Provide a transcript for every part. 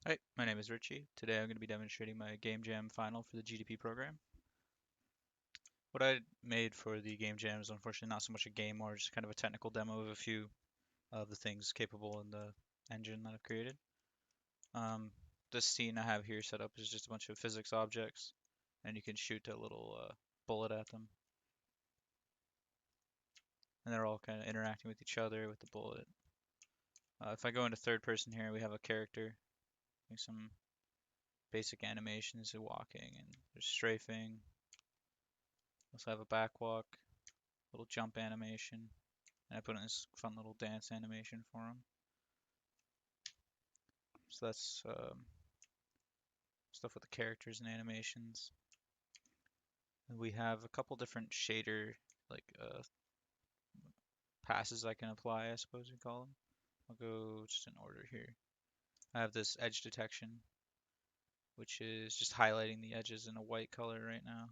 Hi, my name is Richie. Today I'm going to be demonstrating my GameJam final for the GDP program. What I made for the GameJam is unfortunately not so much a game or just kind of a technical demo of a few of the things capable in the engine that I've created. Um, this scene I have here set up is just a bunch of physics objects, and you can shoot a little bullet at them, and they're all kind of interacting with each other with the bullet. If I go into third person here, we have a character doing some basic animations of walking, and there's strafing. Also have a backwalk, little jump animation, and I put in this fun little dance animation for him. So that's stuff with the characters and animations. And we have a couple different shader like passes I can apply, I suppose we call them. I'll go just in order here. I have this edge detection, which is just highlighting the edges in a white color right now.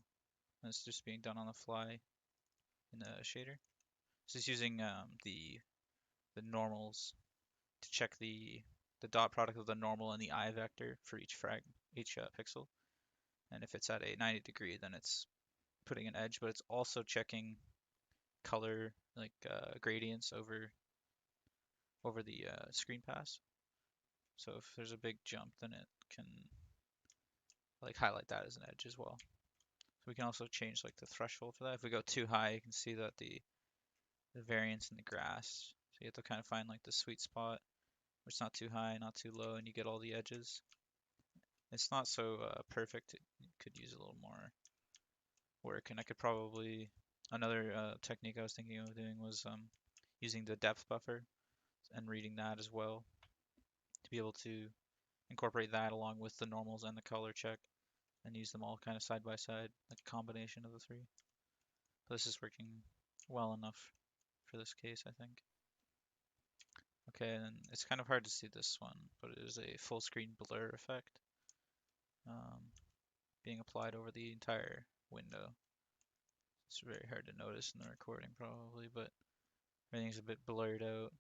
And it's just being done on the fly in the shader. So it's using the normals to check the dot product of the normal and the eye vector for each pixel. And if it's at a 90 degree, then it's putting an edge, but it's also checking color like gradients over the screen pass. So if there's a big jump, then it can like highlight that as an edge as well. So we can also change like the threshold for that. If we go too high, you can see that the variance in the grass. So you have to kind of find like the sweet spot where it's not too high, not too low, and you get all the edges. It's not so perfect. It could use a little more work, and I could probably another technique I was thinking of doing was using the depth buffer and reading that as well to be able to incorporate that along with the normals and the color check and use them all kind of side by side, like a combination of the three. But this is working well enough for this case, I think. Okay, and it's kind of hard to see this one, but it is a full screen blur effect um, being applied over the entire window. It's very hard to notice in the recording probably, but everything's a bit blurred out.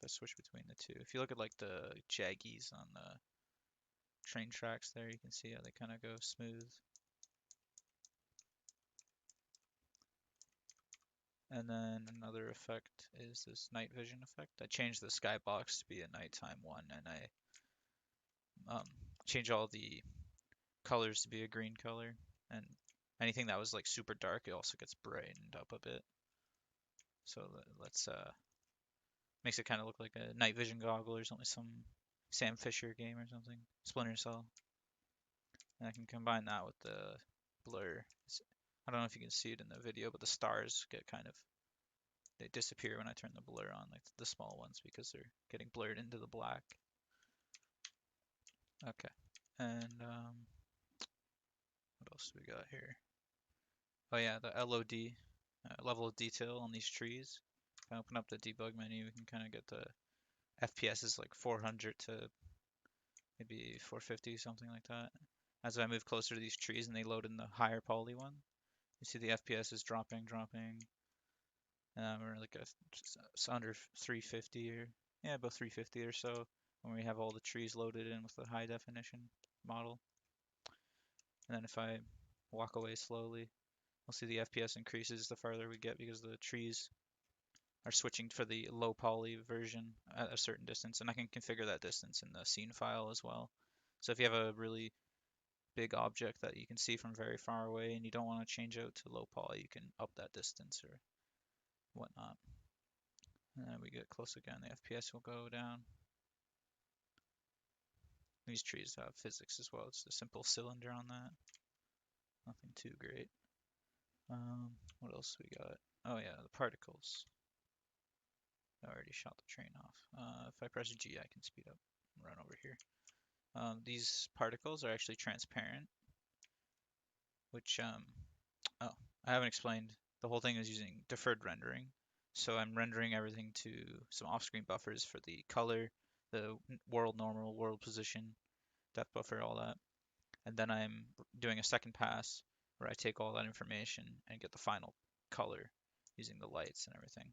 If I switch between the two. If you look at like the jaggies on the train tracks there, you can see how they kind of go smooth. And then another effect is this night vision effect. I changed the skybox to be a nighttime one, and I change all the colors to be a green color. And anything that was like super dark, it also gets brightened up a bit. So let's makes it kind of look like a night vision goggle or something, some Sam Fisher game or something, Splinter Cell. And I can combine that with the blur. I don't know if you can see it in the video, but the stars get kind of they disappear when I turn the blur on, like the small ones, because they're getting blurred into the black. Okay, and what else do we got here? Oh yeah, the LOD, level of detail on these trees. If I open up the debug menu, we can kind of get the FPS is like 400 to maybe 450, something like that. As I move closer to these trees and they load in the higher poly one, you see the FPS is dropping, dropping. We're like under 350 or yeah, about 350 or so when we have all the trees loaded in with the high definition model. And then if I walk away slowly, we'll see the FPS increases the farther we get because the trees are switching for the low poly version at a certain distance, and I can configure that distance in the scene file as well. So if you have a really big object that you can see from very far away and you don't want to change out to low poly, you can up that distance or whatnot. And then we get close again, the FPS will go down. These trees have physics as well. It's a simple cylinder on that. Nothing too great. What else we got? Oh yeah, the particles. I already shot the train off. If I press G, I can speed up and run over here. These particles are actually transparent, which, oh, I haven't explained. The whole thing is using deferred rendering. So I'm rendering everything to some off-screen buffers for the color, the world normal, world position, depth buffer, all that. And then I'm doing a second pass where I take all that information and get the final color using the lights and everything.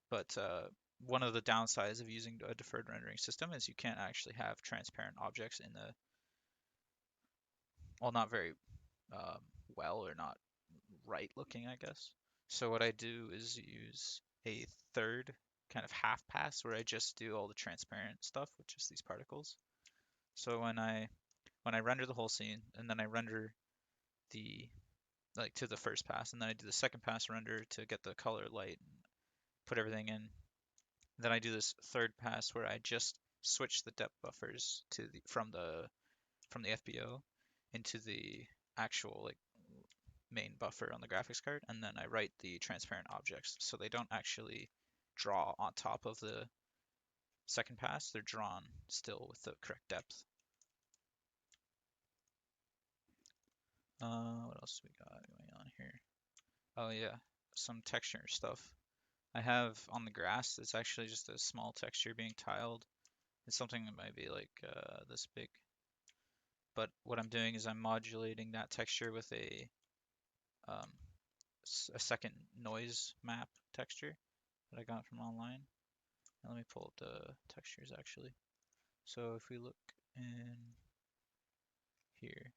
But one of the downsides of using a deferred rendering system is you can't actually have transparent objects in the, well, not very um, well or not right looking, I guess. So what I do is use a third kind of half pass where I just do all the transparent stuff, which is these particles. So when I render the whole scene and then I render the like to the first pass and then I do the second pass render to get the color light and put everything in. Then I do this third pass where I just switch the depth buffers to the from the FBO into the actual like main buffer on the graphics card, and then I write the transparent objects so they don't actually draw on top of the second pass. They're drawn still with the correct depth. What else do we got going on here? Oh yeah, some texture stuff. I have on the grass, it's actually just a small texture being tiled. It's something that might be like this big. But what I'm doing is I'm modulating that texture with um, a second noise map texture that I got from online. Now let me pull up the textures actually. So if we look in here,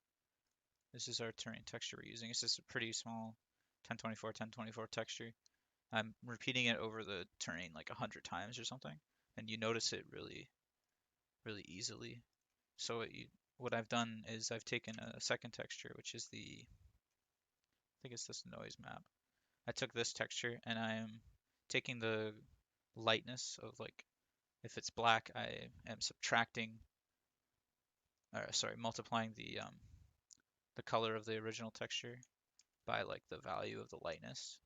this is our terrain texture we're using. It's just a pretty small 1024 1024 texture. I'm repeating it over the terrain like 100 times or something, and you notice it really easily. So what I've done is I've taken a second texture, which is I think it's this noise map. I took this texture and I am taking the lightness of like if it's black, I am subtracting, or sorry, multiplying the color of the original texture by like the value of the lightness.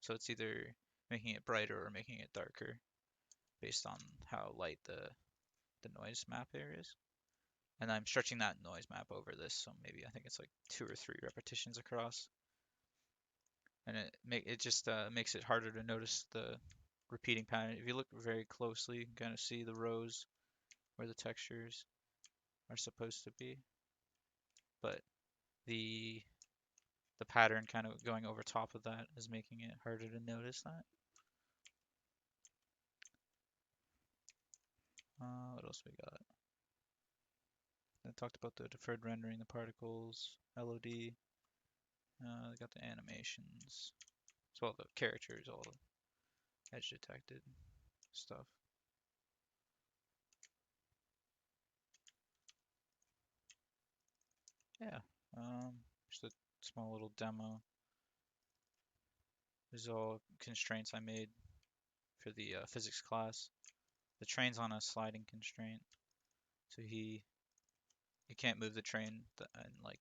So it's either making it brighter or making it darker based on how light the noise map area is. And I'm stretching that noise map over this, so maybe I think it's like 2 or 3 repetitions across. And it just makes it harder to notice the repeating pattern. If you look very closely, you can kind of see the rows where the textures are supposed to be, but the the pattern kind of going over top of that is making it harder to notice that. What else we got? I talked about the deferred rendering, the particles, LOD. I got the animations, as well the characters, all the edge detected stuff. Yeah, just a small little demo. These are all constraints I made for the physics class. The train's on a sliding constraint, so you can't move the train in like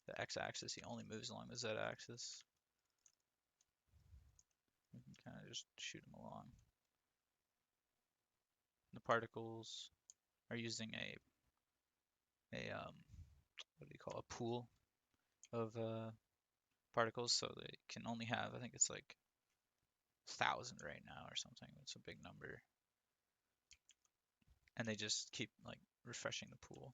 the x-axis. He only moves along the z-axis. You can kind of just shoot him along. The particles are using a what do you call a pool of particles, so they can only have, I think it's like 1,000 right now or something. It's a big number, and they just keep like refreshing the pool.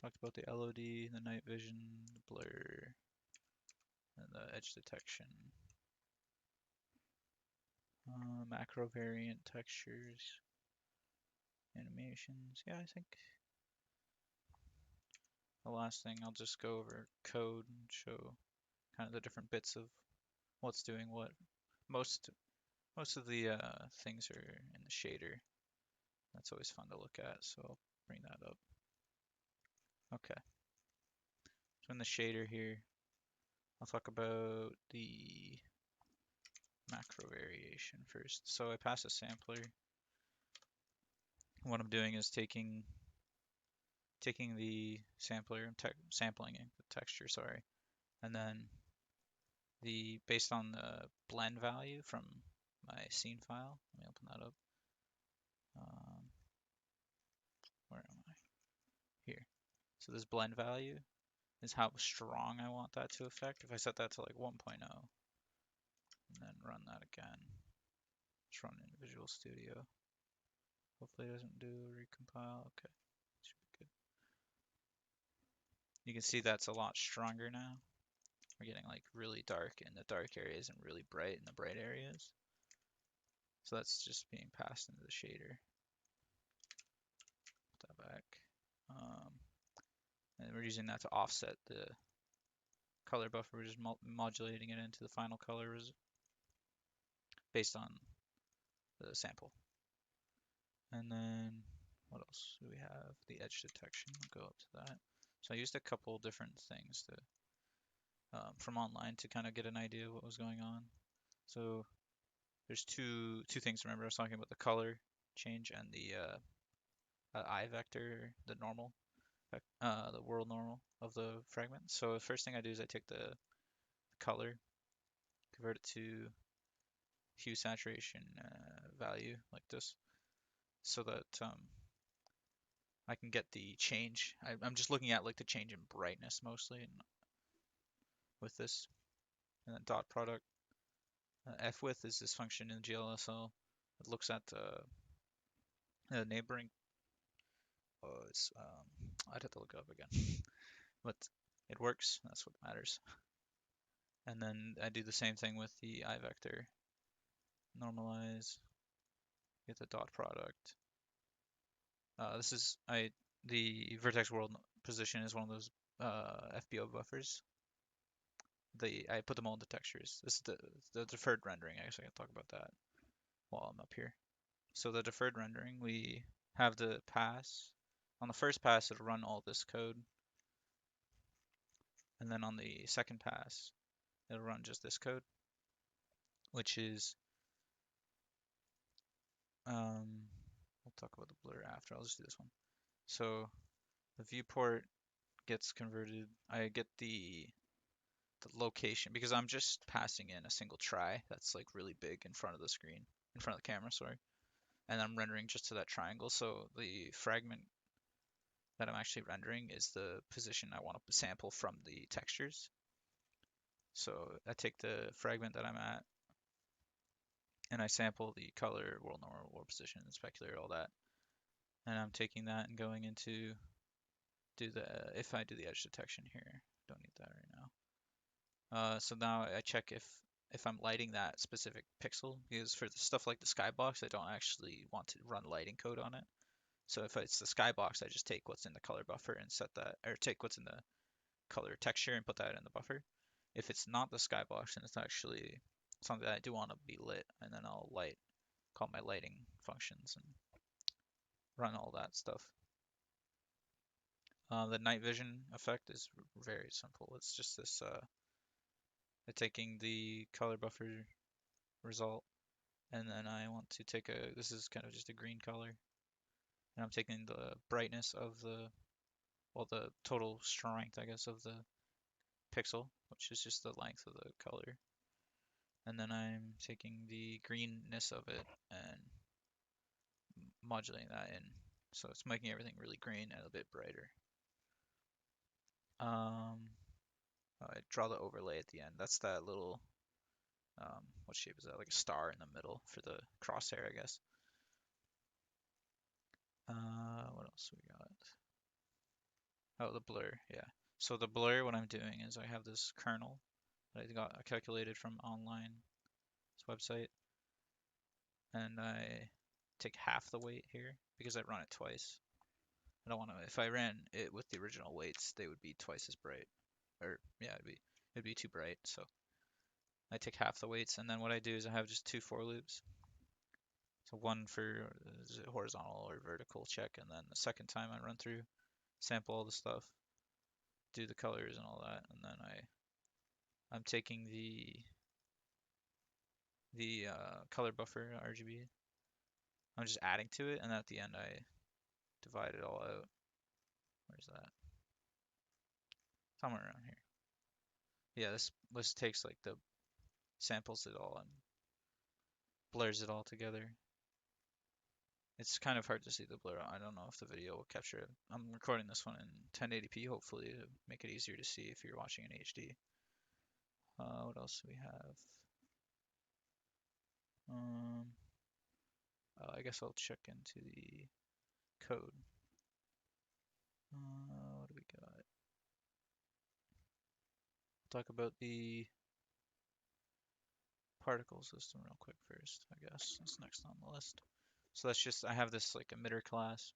Talked about the LOD, the night vision, the blur, and the edge detection. Macro variant textures, animations. Yeah, I think the last thing I'll just go over code and show kind of the different bits of what's doing what. Most most of the things are in the shader. That's always fun to look at, so I'll bring that up. Okay, so in the shader here, I'll talk about the macro variation first. So I pass a sampler. What I'm doing is taking the sampler, sampling the texture, sorry, and then based on the blend value from my scene file. Let me open that up. Um, where am I? Here. So this blend value is how strong I want that to affect. If I set that to like 1.0 and then run that again, let's run in Visual Studio. Hopefully it doesn't do a recompile. Okay, should be good. You can see that's a lot stronger now. We're getting like really dark in the dark areas and really bright in the bright areas. So that's just being passed into the shader. Put that back. And we're using that to offset the color buffer. We're just modulating it into the final color based on the sample. And then what else do we have? The edge detection. We'll go up to that. So I used a couple different things to from online to kind of get an idea of what was going on. So there's two things to remember. I was talking about the color change and the eye vector, the normal, the world normal of the fragment. So the first thing I do is I take the color, convert it to hue saturation value like this, so that I can get the change. I'm just looking at like the change in brightness mostly with this, and then dot product. F-width is this function in GLSL. It looks at neighboring. I'd have to look it up again, but it works. That's what matters. And then I do the same thing with the eye vector. Normalize, get the dot product. This is the vertex world position is one of those FBO buffers. I put them all into textures. This is the deferred rendering. I guess I can talk about that while I'm up here. So the deferred rendering, we have the pass. On the first pass, it'll run all this code. And then on the second pass, it'll run just this code, which is, we'll talk about the blur after. I'll just do this one. So the viewport gets converted. I get the location because I'm just passing in a single trie that's like really big in front of the screen, in front of the camera, sorry. And I'm rendering just to that triangle. So the fragment that I'm actually rendering is the position I want to sample from the textures. So I take the fragment that I'm at and I sample the color, world normal, world position, specular, all that. And I'm taking that and going into if I do the edge detection here, don't need that right now. So now I check if I'm lighting that specific pixel, because for the stuff like the skybox, I don't actually want to run lighting code on it. So if it's the skybox, I just take what's in the color buffer and set that, or take what's in the color texture and put that in the buffer. If it's not the skybox and it's actually something that I do want to be lit, and then I'll call my lighting functions and run all that stuff. The night vision effect is very simple. It's just this, taking the color buffer result, and then I want to take this is kind of just a green color, and I'm taking the brightness of the total strength, I guess, of the pixel, which is just the length of the color. And then I'm taking the greenness of it and modulating that in. So it's making everything really green and a bit brighter. I draw the overlay at the end. That's that little, what shape is that? Like a star in the middle for the crosshair, I guess. What else we got? Oh, the blur, yeah. So the blur, what I'm doing is I have this kernel that I calculated from online website, and I take half the weight here because I run it twice. I don't want to. If I ran it with the original weights, they would be twice as bright, or yeah, it'd be too bright. So I take half the weights, and then what I do is I have just two for loops. So one for horizontal or vertical check, and then the second time I run through, sample all the stuff, do the colors and all that, and then I'm taking the color buffer RGB. I'm just adding to it, and at the end I divide it all out. Where's that? Somewhere around here. Yeah, this takes like the samples it all and blurs it all together. It's kind of hard to see the blur. I don't know if the video will capture it. I'm recording this one in 1080p, hopefully to make it easier to see if you're watching in HD. What else do we have? I guess I'll check into the code. What do we got? talk about the particle system real quick first, I guess. That's next on the list. So that's just, I have this like emitter class,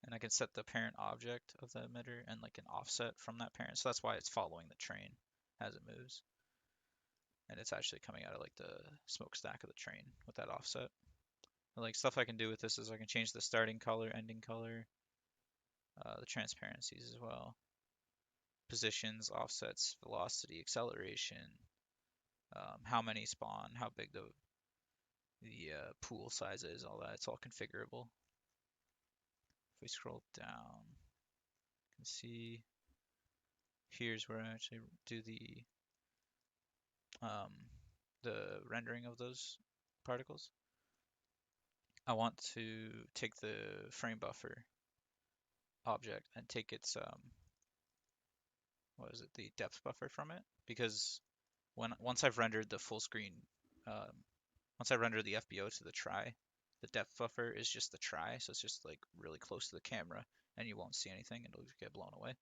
and I can set the parent object of the emitter and like an offset from that parent. So that's why it's following the train as it moves. And it's actually coming out of like the smokestack of the train with that offset. And, like stuff I can do with this is I can change the starting color, ending color, the transparencies as well, positions, offsets, velocity, acceleration, how many spawn, how big the pool size is, all that. It's all configurable. If we scroll down, you can see here's where I actually do um, the rendering of those particles. I want to take the frame buffer object and take its what is it, the depth buffer from it, because once I've rendered the full screen, um, once I render the FBO to the try, the depth buffer is just the try, so it's just like really close to the camera, and you won't see anything, and it'll just get blown away.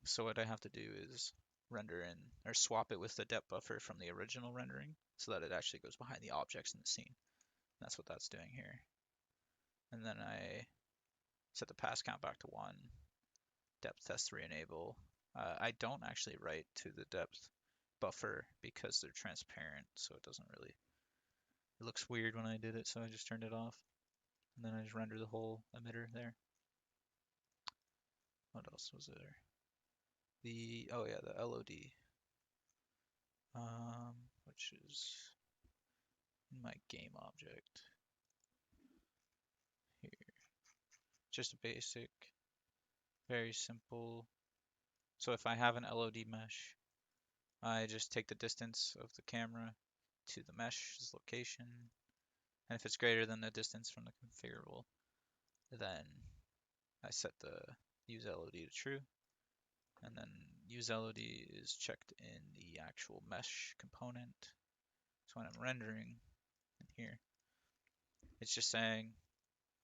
So what I have to do is render in or swap it with the depth buffer from the original rendering, so that it actually goes behind the objects in the scene. That's what that's doing here. And then I set the pass count back to 1, depth test 3 enable. I don't actually write to the depth buffer because they're transparent, so it doesn't really, it looks weird when I did it, so I just turned it off. And then I just render the whole emitter there. What else was there? Oh yeah, the LOD, which is in my game object here. Just a basic, very simple. So if I have an LOD mesh, I just take the distance of the camera to the mesh's location, and if it's greater than the distance from the configurable, then I set the use LOD to true, and then use LOD is checked in the actual mesh component. So when I'm rendering in here, it's just saying,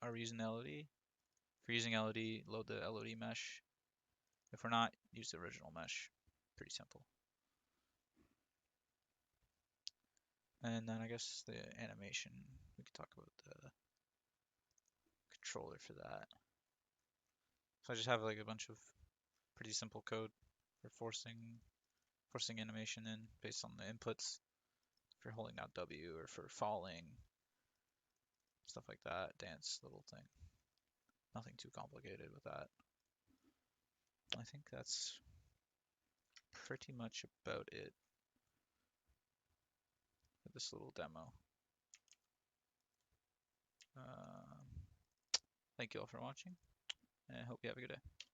are we using LOD? If we're using LOD, load the LOD mesh. If we're not, use the original mesh. Pretty simple. And then I guess the animation, we could talk about the controller for that. So I just have like a bunch of pretty simple code for forcing animation in based on the inputs. If you're holding down W or for falling, stuff like that, dance little thing. Nothing too complicated with that. I think that's pretty much about it for this little demo. Thank you all for watching, and I hope you have a good day.